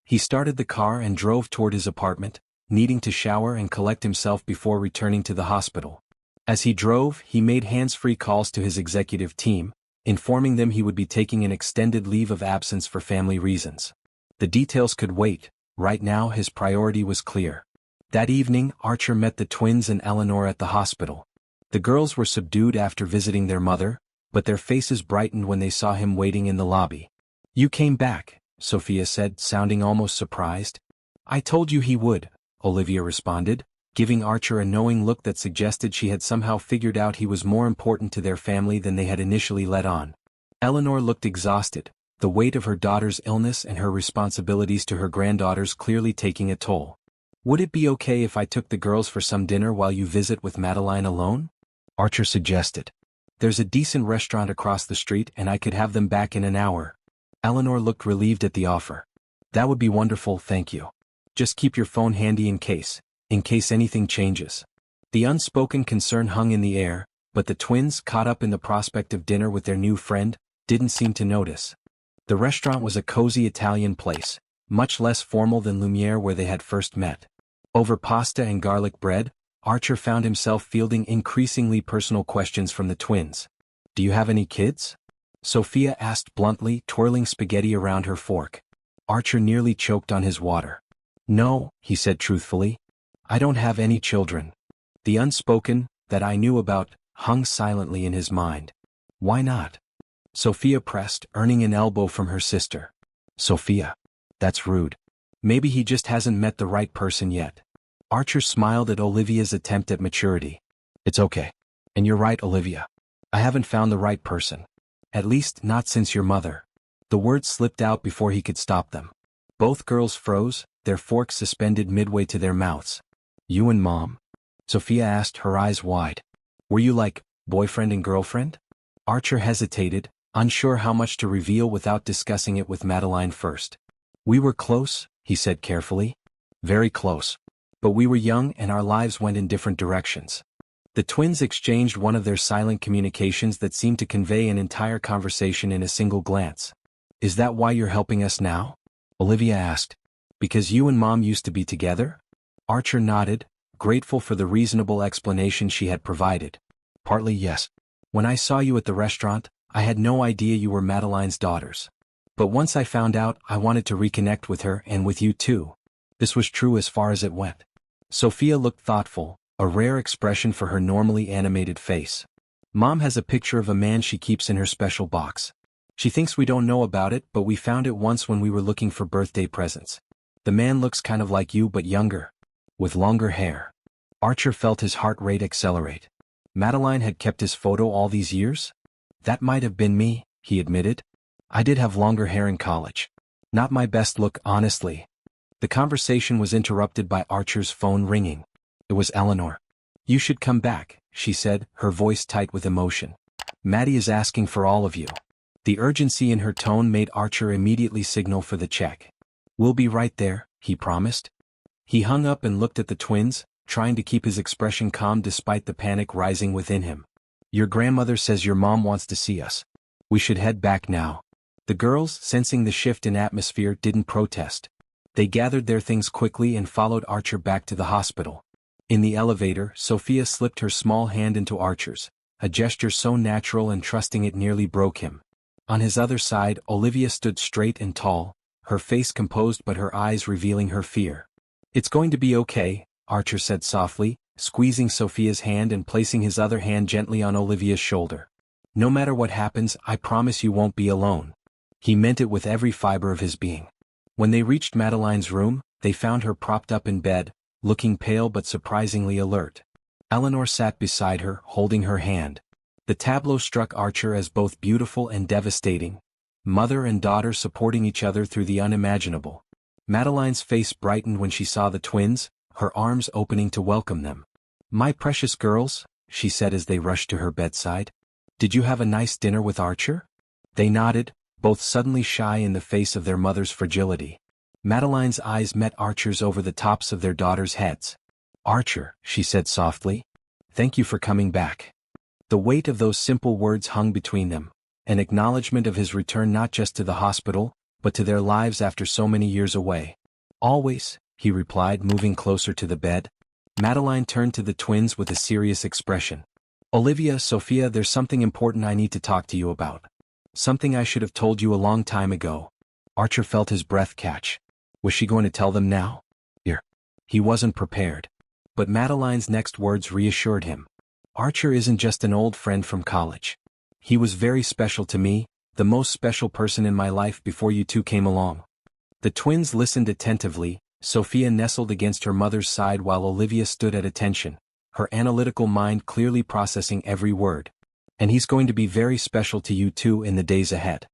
He started the car and drove toward his apartment, needing to shower and collect himself before returning to the hospital. As he drove, he made hands-free calls to his executive team, informing them he would be taking an extended leave of absence for family reasons. The details could wait. Right now his priority was clear. That evening, Archer met the twins and Eleanor at the hospital. The girls were subdued after visiting their mother, but their faces brightened when they saw him waiting in the lobby. "You came back," Sophia said, sounding almost surprised. "I told you he would," Olivia responded, giving Archer a knowing look that suggested she had somehow figured out he was more important to their family than they had initially let on. Eleanor looked exhausted, the weight of her daughter's illness and her responsibilities to her granddaughters clearly taking a toll. "Would it be okay if I took the girls for some dinner while you visit with Madeline alone?" Archer suggested. "There's a decent restaurant across the street and I could have them back in an hour." Eleanor looked relieved at the offer. "That would be wonderful, thank you. Just keep your phone handy in case anything changes." The unspoken concern hung in the air, but the twins, caught up in the prospect of dinner with their new friend, didn't seem to notice. The restaurant was a cozy Italian place, much less formal than Lumiere where they had first met. Over pasta and garlic bread, Archer found himself fielding increasingly personal questions from the twins. "Do you have any kids?" Sophia asked bluntly, twirling spaghetti around her fork. Archer nearly choked on his water. "No," he said truthfully. "I don't have any children." The unspoken, that I knew about, hung silently in his mind. "Why not?" Sophia pressed, earning an elbow from her sister. "Sophia. That's rude. Maybe he just hasn't met the right person yet." Archer smiled at Olivia's attempt at maturity. "It's okay. And you're right, Olivia. I haven't found the right person. At least, not since your mother." The words slipped out before he could stop them. Both girls froze, their forks suspended midway to their mouths. You and Mom? Sophia asked, her eyes wide. Were you like, boyfriend and girlfriend? Archer hesitated, unsure how much to reveal without discussing it with Madeline first. We were close, he said carefully. Very close. But we were young and our lives went in different directions. The twins exchanged one of their silent communications that seemed to convey an entire conversation in a single glance. Is that why you're helping us now? Olivia asked. Because you and Mom used to be together? Archer nodded, grateful for the reasonable explanation she had provided. Partly yes. When I saw you at the restaurant, I had no idea you were Madeline's daughters. But once I found out, I wanted to reconnect with her and with you too. This was true as far as it went. Sophia looked thoughtful, a rare expression for her normally animated face. Mom has a picture of a man she keeps in her special box. She thinks we don't know about it, but we found it once when we were looking for birthday presents. The man looks kind of like you but younger. With longer hair. Archer felt his heart rate accelerate. Madeline had kept his photo all these years? That might have been me, he admitted. I did have longer hair in college. Not my best look, honestly. The conversation was interrupted by Archer's phone ringing. It was Eleanor. You should come back, she said, her voice tight with emotion. Maddie is asking for all of you. The urgency in her tone made Archer immediately signal for the check. We'll be right there, he promised. He hung up and looked at the twins, trying to keep his expression calm despite the panic rising within him. Your grandmother says your mom wants to see us. We should head back now. The girls, sensing the shift in atmosphere, didn't protest. They gathered their things quickly and followed Archer back to the hospital. In the elevator, Sophia slipped her small hand into Archer's, a gesture so natural and trusting it nearly broke him. On his other side, Olivia stood straight and tall, her face composed but her eyes revealing her fear. It's going to be okay, Archer said softly, squeezing Sophia's hand and placing his other hand gently on Olivia's shoulder. No matter what happens, I promise you won't be alone. He meant it with every fiber of his being. When they reached Madeline's room, they found her propped up in bed, looking pale but surprisingly alert. Eleanor sat beside her, holding her hand. The tableau struck Archer as both beautiful and devastating. Mother and daughter supporting each other through the unimaginable. Madeline's face brightened when she saw the twins, her arms opening to welcome them. My precious girls, she said as they rushed to her bedside. Did you have a nice dinner with Archer? They nodded, both suddenly shy in the face of their mother's fragility. Madeline's eyes met Archer's over the tops of their daughters' heads. Archer, she said softly. Thank you for coming back. The weight of those simple words hung between them, an acknowledgement of his return not just to the hospital, but to their lives after so many years away. Always, he replied, moving closer to the bed. Madeline turned to the twins with a serious expression. Olivia, Sophia, there's something important I need to talk to you about. Something I should have told you a long time ago. Archer felt his breath catch. Was she going to tell them now? He wasn't prepared. But Madeline's next words reassured him. Archer isn't just an old friend from college. He was very special to me, the most special person in my life before you two came along. The twins listened attentively, Sophia nestled against her mother's side while Olivia stood at attention, her analytical mind clearly processing every word. And he's going to be very special to you too in the days ahead.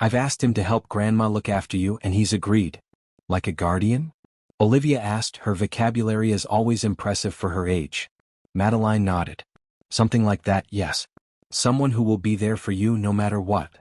I've asked him to help Grandma look after you and he's agreed. Like a guardian? Olivia asked, her vocabulary as always impressive for her age. Madeline nodded. Something like that, yes. Someone who will be there for you no matter what.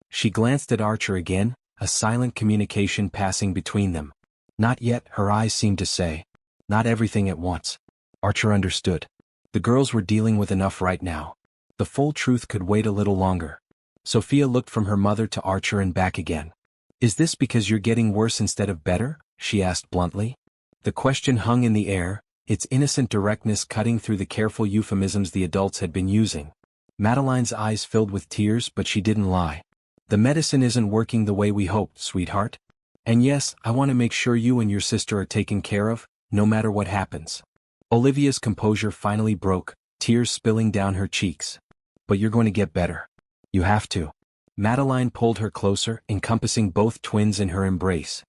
She glanced at Archer again, a silent communication passing between them. Not yet, her eyes seemed to say. Not everything at once. Archer understood. The girls were dealing with enough right now. The full truth could wait a little longer. Sophia looked from her mother to Archer and back again. Is this because you're getting worse instead of better? She asked bluntly. The question hung in the air, its innocent directness cutting through the careful euphemisms the adults had been using. Madeline's eyes filled with tears, but she didn't lie. The medicine isn't working the way we hoped, sweetheart. And yes, I want to make sure you and your sister are taken care of, no matter what happens. Olivia's composure finally broke, tears spilling down her cheeks. But you're going to get better. You have to. Madeline pulled her closer, encompassing both twins in her embrace.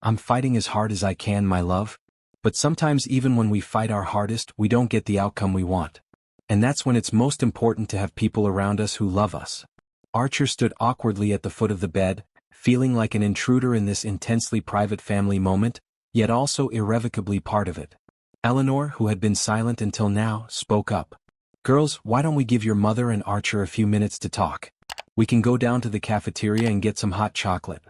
I'm fighting as hard as I can, my love. But sometimes even when we fight our hardest, we don't get the outcome we want. And that's when it's most important to have people around us who love us. Archer stood awkwardly at the foot of the bed, feeling like an intruder in this intensely private family moment, yet also irrevocably part of it. Eleanor, who had been silent until now, spoke up. "Girls, why don't we give your mother and Archer a few minutes to talk? We can go down to the cafeteria and get some hot chocolate."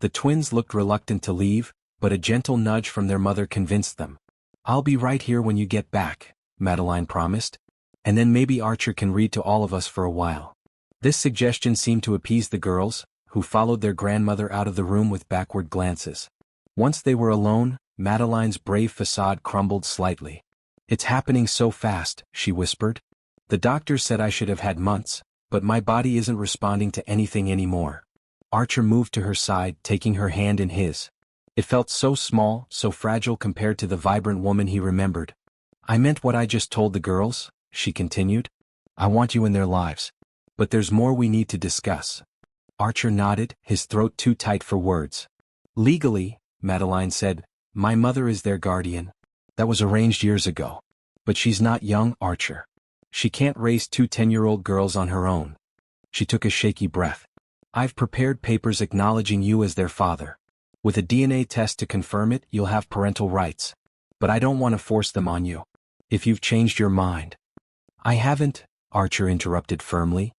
The twins looked reluctant to leave, but a gentle nudge from their mother convinced them. "I'll be right here when you get back," Madeline promised. "And then maybe Archer can read to all of us for a while." This suggestion seemed to appease the girls, who followed their grandmother out of the room with backward glances. Once they were alone, Madeline's brave facade crumbled slightly. "It's happening so fast," she whispered. "The doctor said I should have had months, but my body isn't responding to anything anymore." Archer moved to her side, taking her hand in his. It felt so small, so fragile compared to the vibrant woman he remembered. "I meant what I just told the girls," she continued. "I want you in their lives. But there's more we need to discuss." Archer nodded, his throat too tight for words. "Legally," Madeline said, "my mother is their guardian. That was arranged years ago. But she's not young, Archer. She can't raise two 10-year-old girls on her own." She took a shaky breath. "I've prepared papers acknowledging you as their father. With a DNA test to confirm it, you'll have parental rights. But I don't want to force them on you. If you've changed your mind—" "I haven't," Archer interrupted firmly.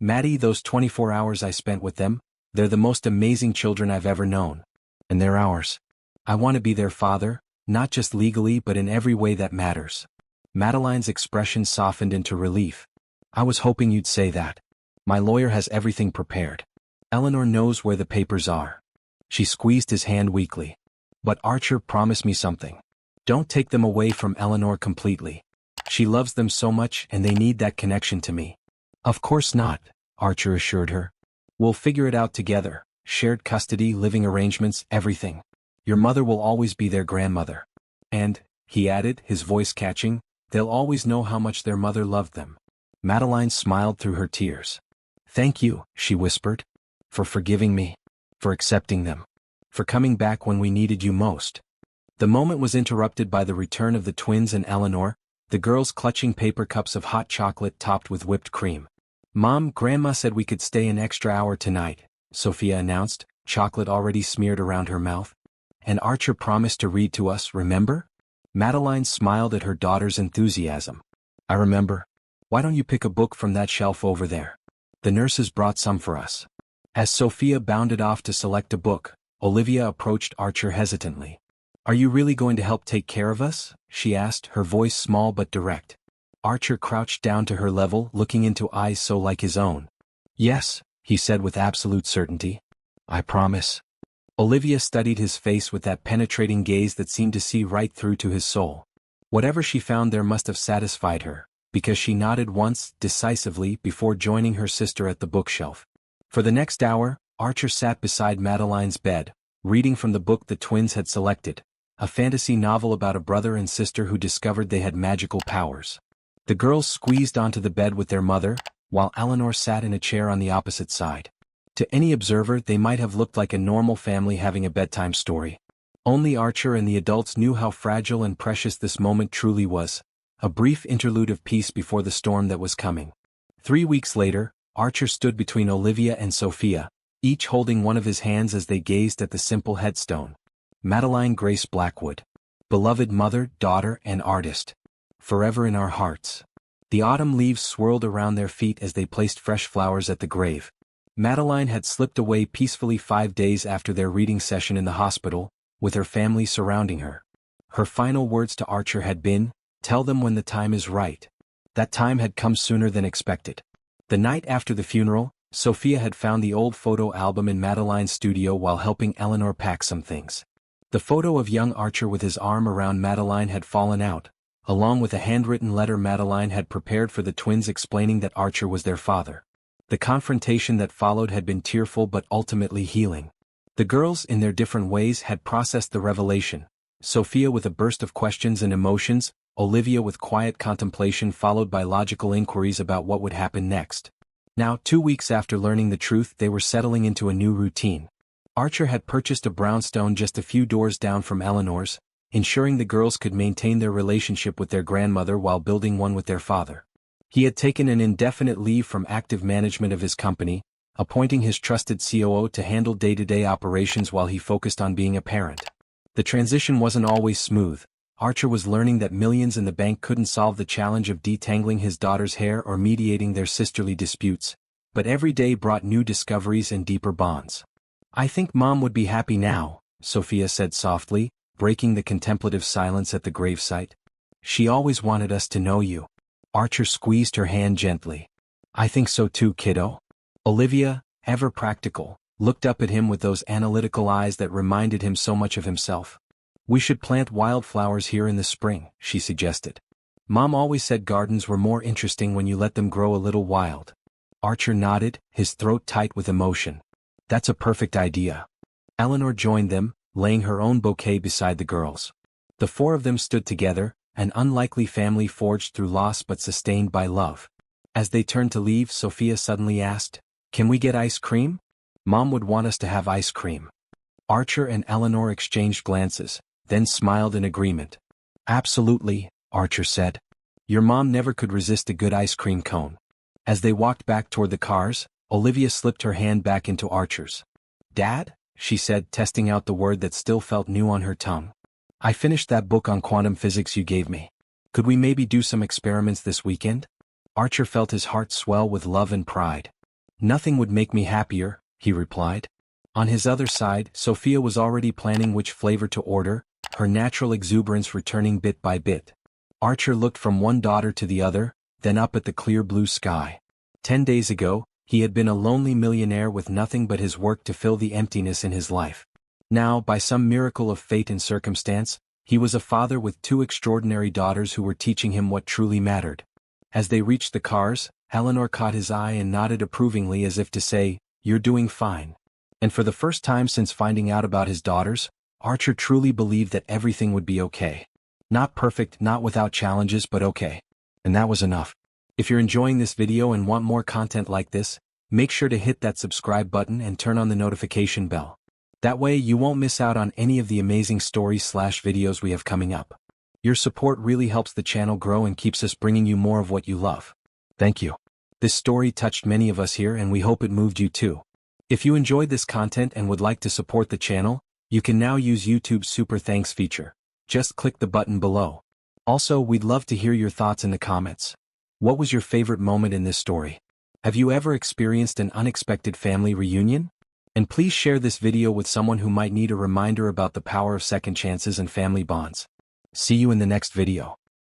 "Maddie, those 24 hours I spent with them, they're the most amazing children I've ever known. And they're ours. I want to be their father, not just legally but in every way that matters." Madeline's expression softened into relief. "I was hoping you'd say that. My lawyer has everything prepared. Eleanor knows where the papers are." She squeezed his hand weakly. "But Archer, promise me something. Don't take them away from Eleanor completely. She loves them so much and they need that connection to me." "Of course not," Archer assured her. "We'll figure it out together. Shared custody, living arrangements, everything. Your mother will always be their grandmother. And," he added, his voice catching, "they'll always know how much their mother loved them." Madeline smiled through her tears. "Thank you," she whispered. "For forgiving me. For accepting them. For coming back when we needed you most." The moment was interrupted by the return of the twins and Eleanor, the girls clutching paper cups of hot chocolate topped with whipped cream. "Mom, Grandma said we could stay an extra hour tonight," Sophia announced, chocolate already smeared around her mouth. "And Archer promised to read to us, remember?" Madeline smiled at her daughter's enthusiasm. "I remember. Why don't you pick a book from that shelf over there? The nurses brought some for us." As Sophia bounded off to select a book, Olivia approached Archer hesitantly. "Are you really going to help take care of us?" she asked, her voice small but direct. Archer crouched down to her level, looking into eyes so like his own. "Yes," he said with absolute certainty. "I promise." Olivia studied his face with that penetrating gaze that seemed to see right through to his soul. Whatever she found there must have satisfied her, because she nodded once, decisively, before joining her sister at the bookshelf. For the next hour, Archer sat beside Madeline's bed, reading from the book the twins had selected, a fantasy novel about a brother and sister who discovered they had magical powers. The girls squeezed onto the bed with their mother, while Eleanor sat in a chair on the opposite side. To any observer they might have looked like a normal family having a bedtime story. Only Archer and the adults knew how fragile and precious this moment truly was, a brief interlude of peace before the storm that was coming. 3 weeks later, Archer stood between Olivia and Sophia, each holding one of his hands as they gazed at the simple headstone. Madeline Grace Blackwood. Beloved mother, daughter, and artist. Forever in our hearts. The autumn leaves swirled around their feet as they placed fresh flowers at the grave. Madeline had slipped away peacefully 5 days after their reading session in the hospital, with her family surrounding her. Her final words to Archer had been, "Tell them when the time is right." That time had come sooner than expected. The night after the funeral, Sophia had found the old photo album in Madeline's studio while helping Eleanor pack some things. The photo of young Archer with his arm around Madeline had fallen out, along with a handwritten letter Madeline had prepared for the twins explaining that Archer was their father. The confrontation that followed had been tearful but ultimately healing. The girls, in their different ways, had processed the revelation, Sophia with a burst of questions and emotions, Olivia with quiet contemplation followed by logical inquiries about what would happen next. Now, 2 weeks after learning the truth, they were settling into a new routine. Archer had purchased a brownstone just a few doors down from Eleanor's, ensuring the girls could maintain their relationship with their grandmother while building one with their father. He had taken an indefinite leave from active management of his company, appointing his trusted COO to handle day-to-day operations while he focused on being a parent. The transition wasn't always smooth. Archer was learning that millions in the bank couldn't solve the challenge of detangling his daughter's hair or mediating their sisterly disputes, but every day brought new discoveries and deeper bonds. "I think Mom would be happy now," Sophia said softly, breaking the contemplative silence at the gravesite. "She always wanted us to know you." Archer squeezed her hand gently. "I think so too, kiddo." Olivia, ever practical, looked up at him with those analytical eyes that reminded him so much of himself. "We should plant wildflowers here in the spring," she suggested. "Mom always said gardens were more interesting when you let them grow a little wild." Archer nodded, his throat tight with emotion. "That's a perfect idea." Eleanor joined them, laying her own bouquet beside the girls. The four of them stood together, an unlikely family forged through loss but sustained by love. As they turned to leave, Sophia suddenly asked, "Can we get ice cream? Mom would want us to have ice cream." Archer and Eleanor exchanged glances, then smiled in agreement. "Absolutely," Archer said. "Your mom never could resist a good ice cream cone." As they walked back toward the cars, Olivia slipped her hand back into Archer's. "Dad?" she said, testing out the word that still felt new on her tongue. "I finished that book on quantum physics you gave me. Could we maybe do some experiments this weekend?" Archer felt his heart swell with love and pride. "Nothing would make me happier," he replied. On his other side, Sophia was already planning which flavor to order, her natural exuberance returning bit by bit. Archer looked from one daughter to the other, then up at the clear blue sky. 10 days ago, he had been a lonely millionaire with nothing but his work to fill the emptiness in his life. Now, by some miracle of fate and circumstance, he was a father with 2 extraordinary daughters who were teaching him what truly mattered. As they reached the cars, Eleanor caught his eye and nodded approvingly as if to say, "You're doing fine." And for the first time since finding out about his daughters, Archer truly believed that everything would be okay. Not perfect, not without challenges, but okay. And that was enough. If you're enjoying this video and want more content like this, make sure to hit that subscribe button and turn on the notification bell. That way you won't miss out on any of the amazing stories/videos we have coming up. Your support really helps the channel grow and keeps us bringing you more of what you love. Thank you. This story touched many of us here and we hope it moved you too. If you enjoyed this content and would like to support the channel, you can now use YouTube's Super Thanks feature. Just click the button below. Also, we'd love to hear your thoughts in the comments. What was your favorite moment in this story? Have you ever experienced an unexpected family reunion? And please share this video with someone who might need a reminder about the power of second chances and family bonds. See you in the next video.